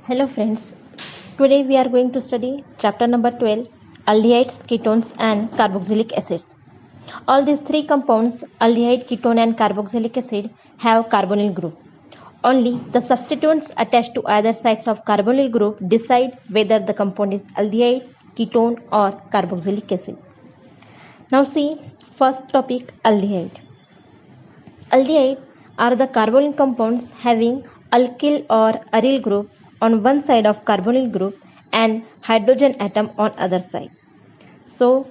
Hello friends, today we are going to study chapter number 12, aldehydes, ketones and carboxylic acids. All these three compounds, aldehyde, ketone and carboxylic acid, have carbonyl group. Only the substituents attached to either sides of carbonyl group decide whether the compound is aldehyde, ketone or carboxylic acid. Now see, first topic, aldehyde. Aldehyde are the carbonyl compounds having alkyl or aryl group on one side of carbonyl group and hydrogen atom on other side. So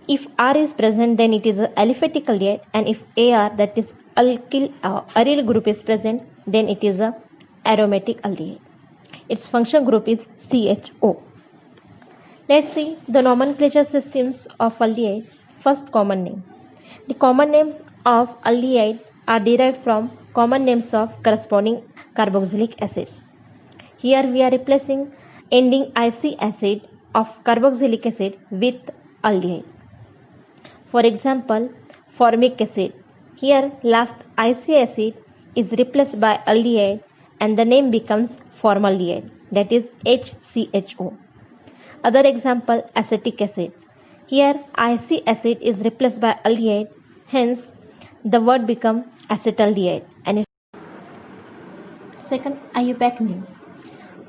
if R is present, then it is an aliphatic aldehyde, and if AR, that is alkyl aryl group, is present, then it is a aromatic aldehyde. Its function group is CHO. Let's see the nomenclature systems of aldehyde. First, common name. The common name of aldehyde are derived from common names of corresponding carboxylic acids. Here we are replacing ending IC acid of carboxylic acid with aldehyde. For example, formic acid. Here last IC acid is replaced by aldehyde and the name becomes formaldehyde, that is HCHO. Other example, acetic acid. Here IC acid is replaced by aldehyde, hence the word become acetaldehyde. And its second, IUPAC name.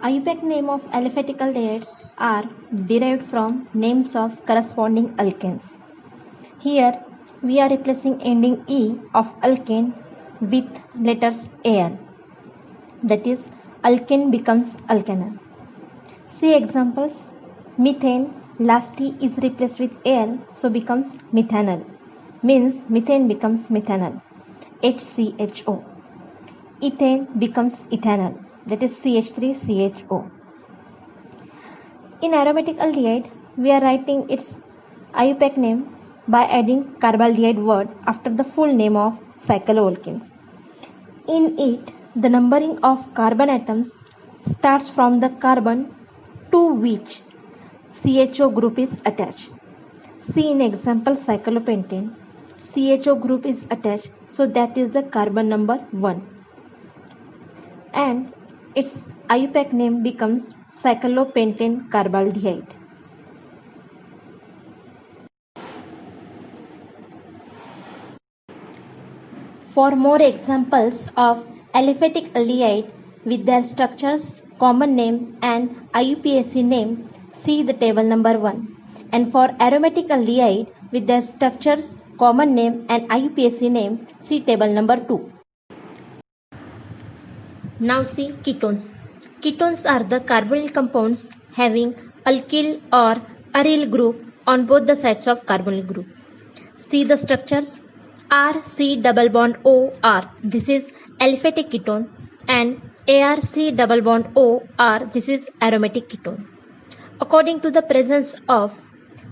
IUPAC name of aliphatic aldehydes are derived from names of corresponding alkanes. Here we are replacing ending E of alkane with letters Al, that is alkane becomes alkanal. See examples, methane last T is replaced with Al, so becomes methanol, means methane becomes methanol, HCHO. Ethane becomes ethanol, that is CH3CHO. In aromatic aldehyde, we are writing its IUPAC name by adding carbaldehyde word after the full name of cycloalkanes. In it, the numbering of carbon atoms starts from the carbon to which CHO group is attached. See in example cyclopentane, CHO group is attached, so that is the carbon number 1. And its IUPAC name becomes cyclopentane carbaldehyde. For more examples of aliphatic aldehyde with their structures, common name and IUPAC name, see the table number 1. And for aromatic aldehyde with their structures, common name and IUPAC name, see table number 2. Now see ketones. Ketones are the carbonyl compounds having alkyl or aryl group on both the sides of carbonyl group. See the structures. RC double bond OR, this is aliphatic ketone, and ARC double bond OR, this is aromatic ketone. According to the presence of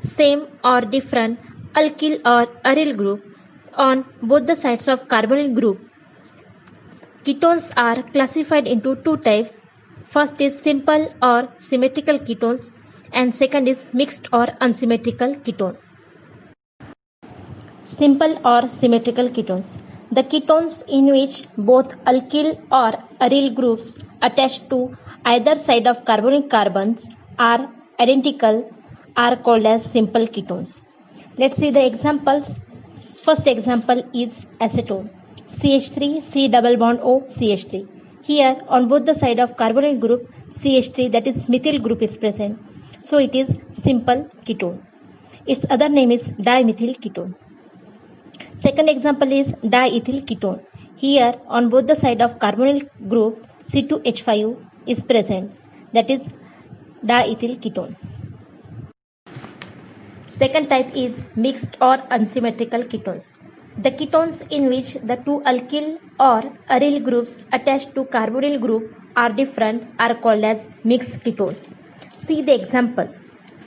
same or different alkyl or aryl group on both the sides of carbonyl group, ketones are classified into two types. First is simple or symmetrical ketones and second is mixed or unsymmetrical ketone. Simple or symmetrical ketones. The ketones in which both alkyl or aryl groups attached to either side of carbonyl carbons are identical are called as simple ketones. Let's see the examples. First example is acetone. CH3 C double bond O CH3. Here on both the side of carbonyl group CH3, that is methyl group, is present. So it is simple ketone. Its other name is dimethyl ketone. Second example is diethyl ketone. Here on both the side of carbonyl group C2H5 is present, that is diethyl ketone. Second type is mixed or unsymmetrical ketones. The ketones in which the two alkyl or aryl groups attached to carbonyl group are different are called as mixed ketones. See the example,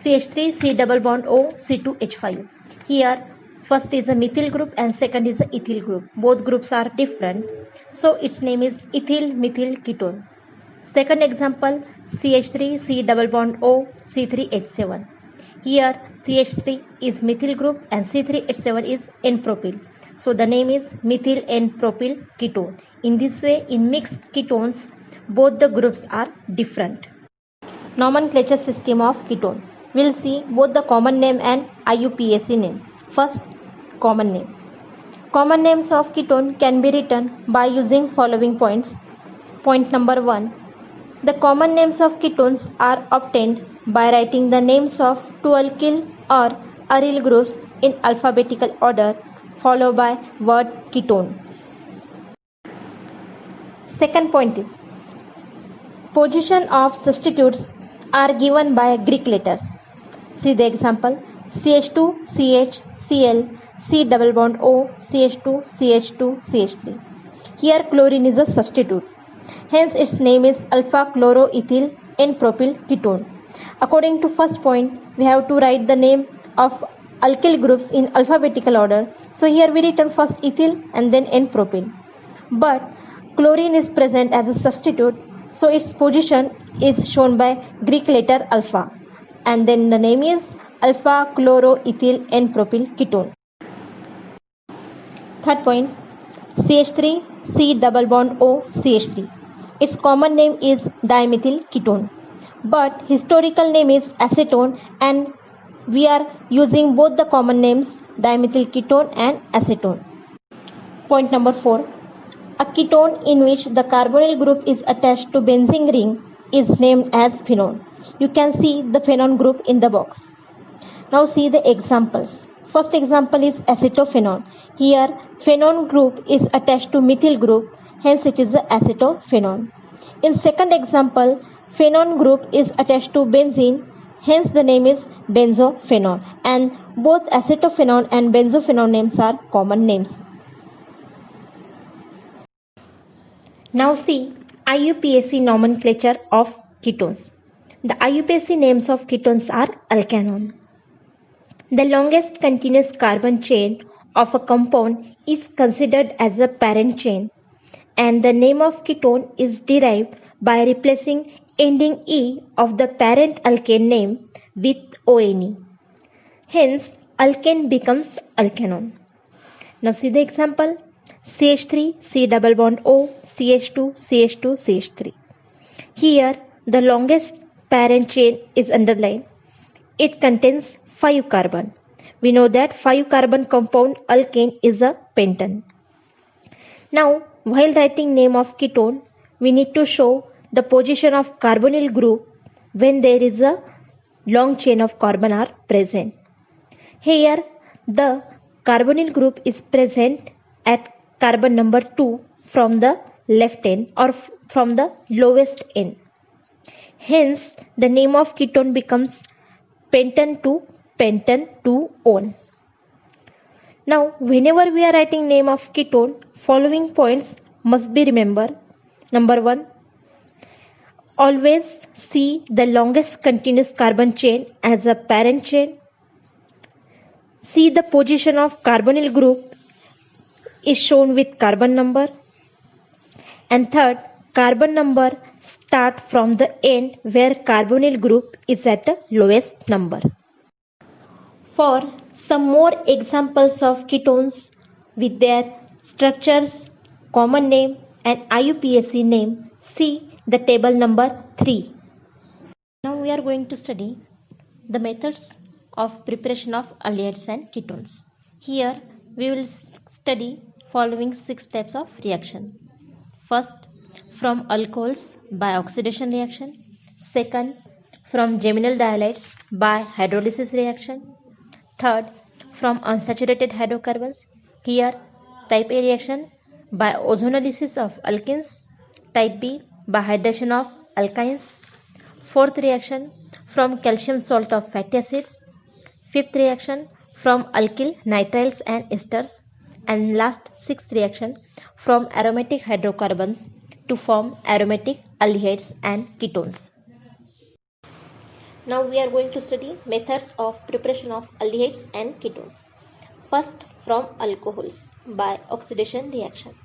CH3 C double bond O C2H5. Here first is a methyl group and second is a ethyl group. Both groups are different, so its name is ethyl methyl ketone. Second example, CH3 C double bond O C3H7. Here CH3 is methyl group and C3H7 is N-propyl. So the name is methyl N-propyl ketone. In this way, in mixed ketones, both the groups are different. Nomenclature system of ketone. We'll see both the common name and IUPAC name. First, common name. Common names of ketone can be written by using following points. Point number 1. The common names of ketones are obtained by writing the names of two alkyl or aryl groups in alphabetical order followed by word ketone. Second point is position of substitutes are given by Greek letters. See the example: CH2, CH, Cl, C double bond O, CH2, CH2, CH3. Here chlorine is a substitute. Hence its name is alpha chloroethyl N-propyl ketone. According to first point, we have to write the name of alkyl groups in alphabetical order. So here we written first ethyl and then N-propyl. But chlorine is present as a substitute, so its position is shown by Greek letter alpha, and then the name is alpha chloroethyl N-propyl ketone. Third point, CH3, C double bond O, CH3. Its common name is dimethyl ketone, but historical name is acetone, and we are using both the common names dimethyl ketone and acetone. Point number 4. A ketone in which the carbonyl group is attached to benzene ring is named as phenone. You can see the phenone group in the box. Now see the examples. First example is acetophenone. Here phenone group is attached to methyl group, hence it is the acetophenone. In second example, phenone group is attached to benzene, hence the name is benzophenone, and both acetophenone and benzophenone names are common names. Now see IUPAC nomenclature of ketones. The IUPAC names of ketones are alkanone. The longest continuous carbon chain of a compound is considered as a parent chain, and the name of ketone is derived by replacing ending E of the parent alkane name with ONE. Hence, alkane becomes alkanone. Now see the example: CH3, C double bond O, CH2, CH2, CH3. Here, the longest parent chain is underlined. It contains 5 carbon. We know that 5 carbon compound alkane is a pentane. Now, while writing name of ketone, we need to show the position of carbonyl group when there is a long chain of carbon are present. Here, the carbonyl group is present at carbon number 2 from the left end or from the lowest end. Hence, the name of ketone becomes pentane 2-one. Now, whenever we are writing name of ketone, following points must be remembered. Number 1, always see the longest continuous carbon chain as a parent chain. See the position of carbonyl group is shown with carbon number. And third, carbon number start from the end where carbonyl group is at the lowest number. For some more examples of ketones with their structures, common name and IUPAC name, see the table number 3. Now we are going to study the methods of preparation of aldehydes and ketones. Here we will study following 6 types of reaction. First, from alcohols by oxidation reaction. Second, from geminal dihalides by hydrolysis reaction. Third, from unsaturated hydrocarbons. Here, type A reaction by ozonolysis of alkenes. Type B by hydration of alkynes. Fourth reaction from calcium salt of fatty acids. Fifth reaction from alkyl nitriles and esters. And last, sixth reaction from aromatic hydrocarbons to form aromatic aldehydes and ketones. Now we are going to study methods of preparation of aldehydes and ketones. First, from alcohols by oxidation reaction.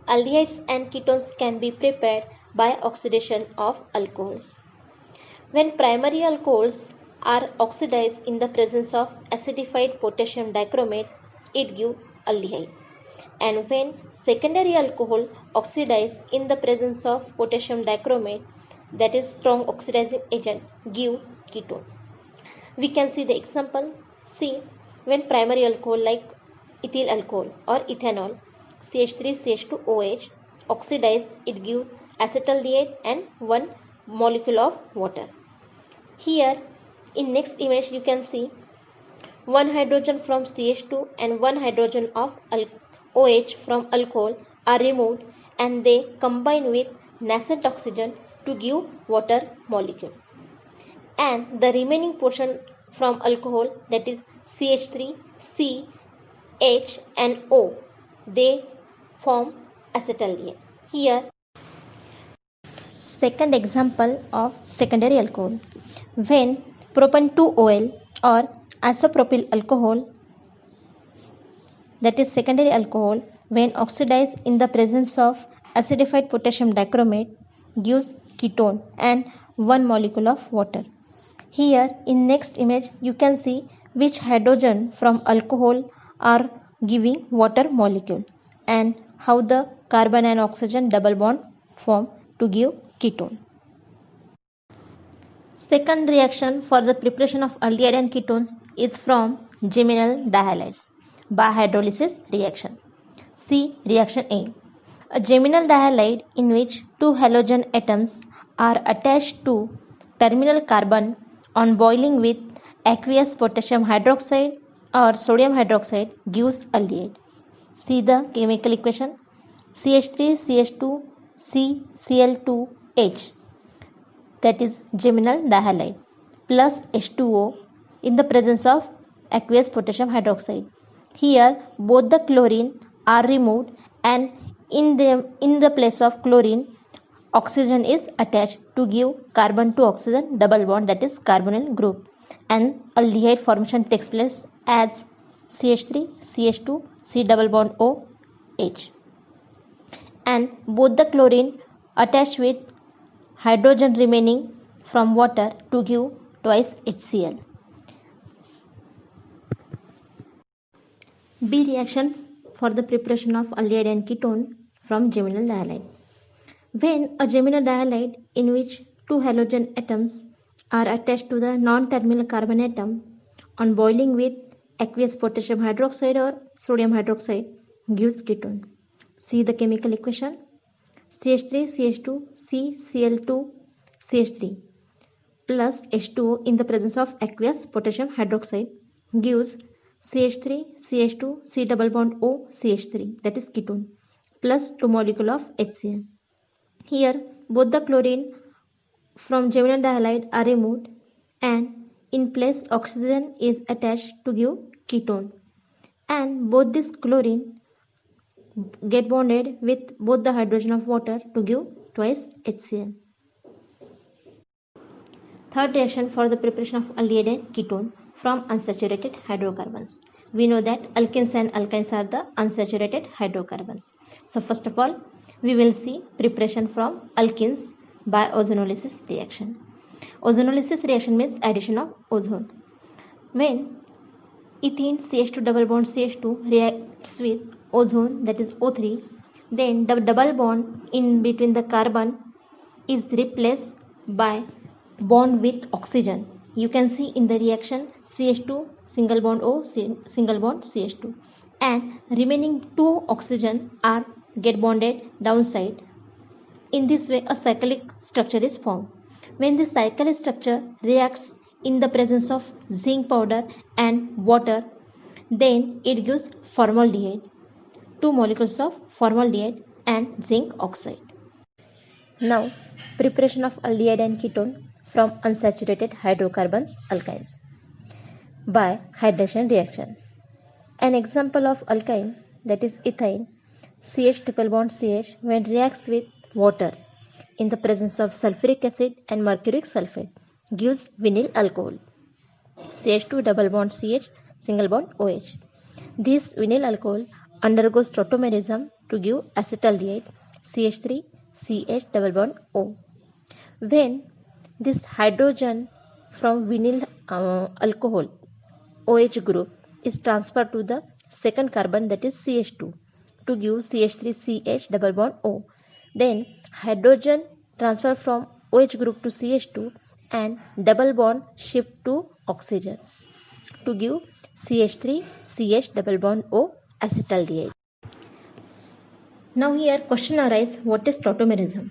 Aldehydes and ketones can be prepared by oxidation of alcohols. When primary alcohols are oxidized in the presence of acidified potassium dichromate, it gives aldehyde. And when secondary alcohol oxidize in the presence of potassium dichromate, that is strong oxidizing agent, give ketone. We can see the example. See, when primary alcohol like ethyl alcohol or ethanol, CH3CH2OH, oxidize, it gives acetaldehyde and one molecule of water. Here in next image you can see one hydrogen from CH2 and one hydrogen of OH from alcohol are removed and they combine with nascent oxygen to give water molecule. And the remaining portion from alcohol, that is CH3, C, H and O, they form acetaldehyde. Here second example of secondary alcohol. When propan-2-OL or isopropyl alcohol, that is secondary alcohol, when oxidized in the presence of acidified potassium dichromate, gives ketone and one molecule of water. Here in next image you can see which hydrogen from alcohol are giving water molecule and how the carbon and oxygen double bond form to give ketone. Second reaction for the preparation of aldehyde and ketones is from geminal dihalides by hydrolysis reaction. See reaction A. A geminal dihalide in which two halogen atoms are attached to terminal carbon on boiling with aqueous potassium hydroxide or sodium hydroxide gives aldehyde. See the chemical equation. CH3CH2 CCl2H, that is geminal dihalide, plus H2O in the presence of aqueous potassium hydroxide. Here both the chlorine are removed and in the place of chlorine oxygen is attached to give carbon to oxygen double bond, that is carbonyl group, and aldehyde formation takes place as CH3 CH2 C double bond O H, and both the chlorine attached with hydrogen remaining from water to give twice HCl. B reaction for the preparation of aldehyde and ketone from geminal dihalide. When a geminal dihalide in which two halogen atoms are attached to the non-terminal carbon atom on boiling with aqueous potassium hydroxide or sodium hydroxide gives ketone. See the chemical equation. CH3CH2 CCl2 CH3 plus H2O in the presence of aqueous potassium hydroxide gives CH3 CH2 C double bond O CH3, that is ketone, plus 2 molecule of HCl. Here both the chlorine from geminal dihalide are removed and in place oxygen is attached to give ketone, and both this chlorine get bonded with both the hydrogen of water to give twice HCl. Third reaction for the preparation of aldehyde and ketone from unsaturated hydrocarbons. We know that alkenes and alkynes are the unsaturated hydrocarbons. So first of all, we will see preparation from alkenes by ozonolysis reaction. Ozonolysis reaction means addition of ozone. When ethene CH2 double bond CH2 reacts with ozone, that is O3, then the double bond in between the carbon is replaced by bond with oxygen. You can see in the reaction CH2 single bond O single bond CH2, and remaining two oxygen are get bonded downside. In this way a cyclic structure is formed. When the cyclic structure reacts in the presence of zinc powder and water, then it gives formaldehyde, 2 molecules of formaldehyde and zinc oxide. Now preparation of aldehyde and ketone from unsaturated hydrocarbons alkynes by hydration reaction. An example of alkyne, that is ethyne, CH triple bond CH, when reacts with water in the presence of sulfuric acid and mercuric sulfate, gives vinyl alcohol, CH2 double bond CH single bond OH. This vinyl alcohol undergoes tautomerism to give acetaldehyde, CH3 CH double bond O. When this hydrogen from vinyl alcohol OH group is transferred to the second carbon, that is CH2, to give CH3CH double bond O. Then hydrogen transfer from OH group to CH2 and double bond shift to oxygen to give CH3CH double bond O acetaldehyde. Now here question arises, what is tautomerism?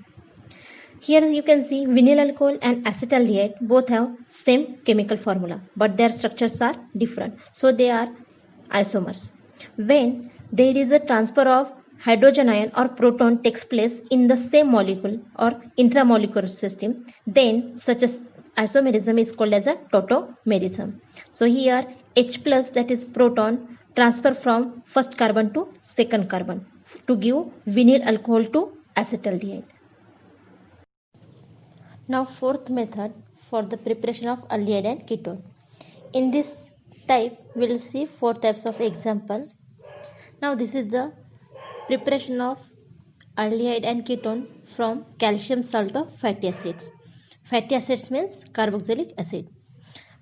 Here you can see vinyl alcohol and acetaldehyde both have same chemical formula, but their structures are different, so they are isomers. When there is a transfer of hydrogen ion or proton takes place in the same molecule or intramolecular system, then such as isomerism is called as a tautomerism. So here H plus, that is proton, transfer from first carbon to second carbon to give vinyl alcohol to acetaldehyde. Now fourth method for the preparation of aldehyde and ketone. In this type we will see four types of example. Now this is the preparation of aldehyde and ketone from calcium salt of fatty acids. Fatty acids means carboxylic acid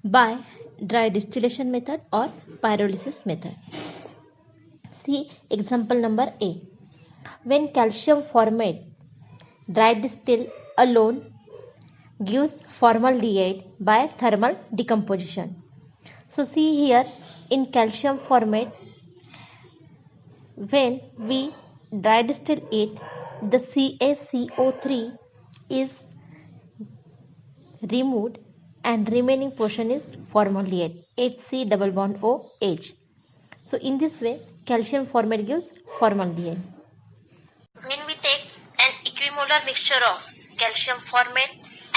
by dry distillation method or pyrolysis method. See example number A. When calcium formate, dry distill alone gives formaldehyde by thermal decomposition. So see here in calcium formate, when we dry distill it, the CaCO3 is removed and remaining portion is formaldehyde, HC double bond OH. So in this way calcium formate gives formaldehyde. When we take an equimolar mixture of calcium formate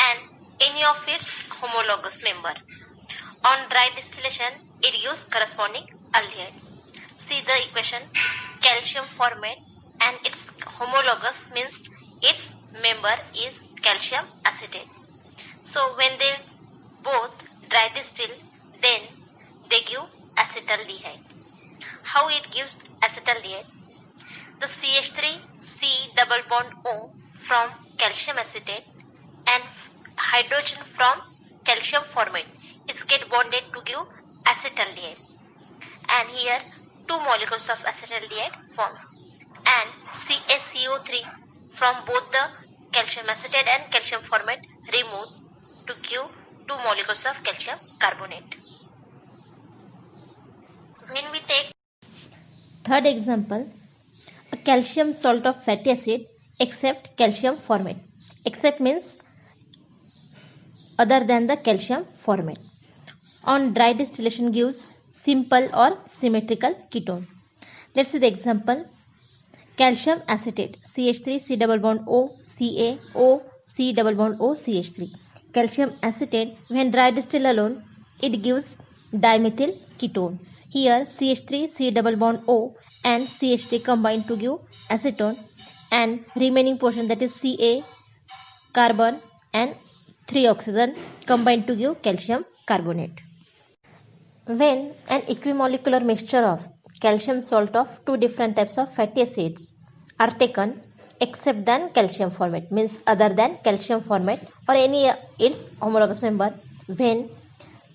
and any of its homologous member, on dry distillation it gives corresponding aldehyde. See the equation, calcium formate and its homologous means its member is calcium acetate. So when they both dry distill, then they give acetaldehyde. How it gives acetaldehyde? The CH3C double bond O from calcium acetate and hydrogen from calcium formate is get bonded to give acetaldehyde, and here two molecules of acetaldehyde form, and CaCO3 from both the calcium acetate and calcium formate removed to give two molecules of calcium carbonate. When we take third example, a calcium salt of fatty acid except calcium formate. Except means other than the calcium formate. On dry distillation gives simple or symmetrical ketone. Let's see the example. Calcium acetate CH3 double bond O Ca O C double bond O CH3. Calcium acetate when dry distill alone it gives dimethyl ketone. Here CH3 double bond O and CH3 combine to give acetone, and remaining portion, that is Ca carbon and 3 oxygen, combine to give calcium carbonate. When an equimolecular mixture of calcium salt of two different types of fatty acids are taken except than calcium formate, means other than calcium formate or any its homologous member, when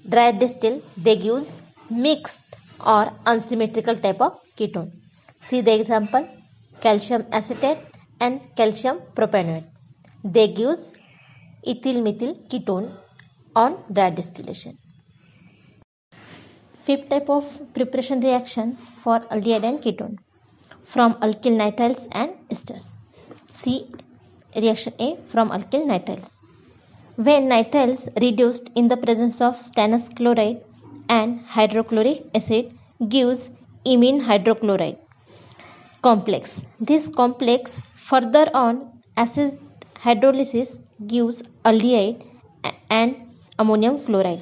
dry distill they gives mixed or unsymmetrical type of ketone. See the example, calcium acetate and calcium propanoate. They gives ethyl methyl ketone on dry distillation. Fifth type of preparation reaction for aldehyde and ketone from alkyl nitriles and esters. See reaction A from alkyl nitriles. When nitriles reduced in the presence of stannous chloride and hydrochloric acid gives imine hydrochloride complex. This complex further on acid hydrolysis gives aldehyde and ammonium chloride.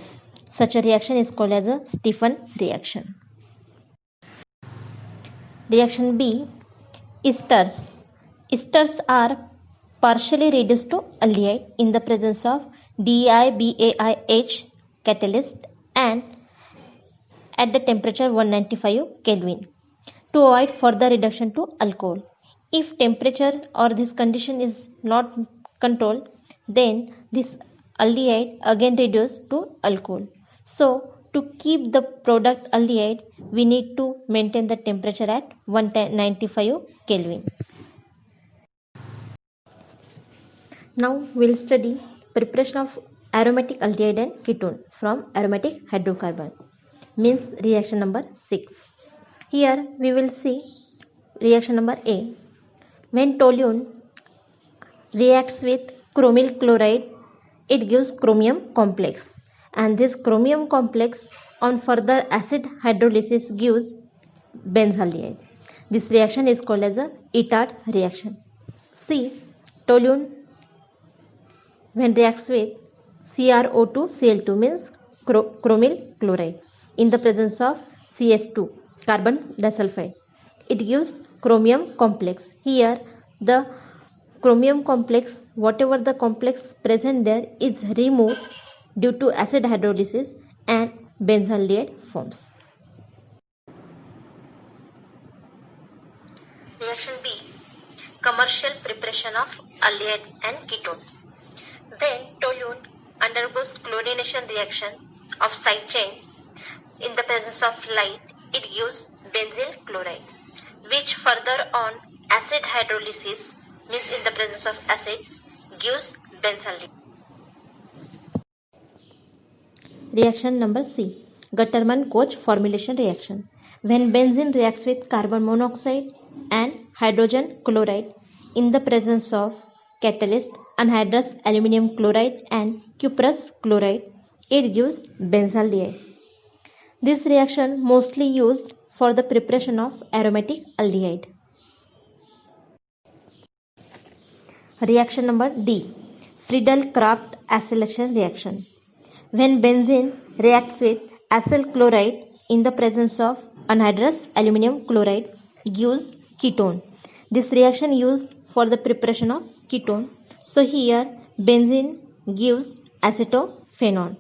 Such a reaction is called as a Stephan reaction. Reaction B, esters. Esters are partially reduced to aldehyde in the presence of DiBaIH catalyst and at the temperature 195 Kelvin to avoid further reduction to alcohol. If temperature or this condition is not controlled, then this aldehyde again reduced to alcohol. So to keep the product aldehyde, we need to maintain the temperature at 195 Kelvin. Now we'll study preparation of aromatic aldehyde and ketone from aromatic hydrocarbon, means reaction number 6. Here we will see reaction number A. When toluene reacts with chromyl chloride, it gives chromium complex, and this chromium complex on further acid hydrolysis gives benzaldehyde. This reaction is called as a Itard reaction. C. Toluene when reacts with CrO2Cl2 means chromyl chloride in the presence of CS2 carbon disulfide, it gives chromium complex. Here the chromium complex, whatever the complex present there, is removed due to acid hydrolysis and benzaldehyde forms. Reaction B. Commercial preparation of aldehyde and ketone. When toluene undergoes chlorination reaction of side chain in the presence of light, it gives benzyl chloride, which further on acid hydrolysis, means in the presence of acid, gives benzaldehyde. Reaction number C. Gutterman-Koch formulation reaction. When benzene reacts with carbon monoxide and hydrogen chloride in the presence of catalyst anhydrous aluminum chloride and cuprous chloride, it gives benzaldehyde. This reaction mostly used for the preparation of aromatic aldehyde. Reaction number D. Friedel-Crafts acylation reaction. When benzene reacts with acyl chloride in the presence of anhydrous aluminum chloride, gives ketone. This reaction used for the preparation of ketone. So here benzene gives acetophenone.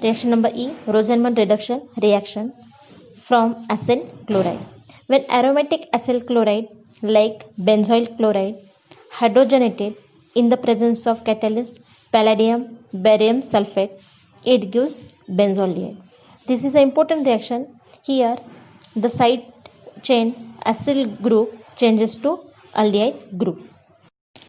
Reaction number E. Rosenman reduction reaction from acyl chloride. When aromatic acyl chloride like benzoyl chloride hydrogenated in the presence of catalyst palladium barium sulfate, it gives benzaldehyde. This is an important reaction. Here the side chain acyl group changes to aldehyde group.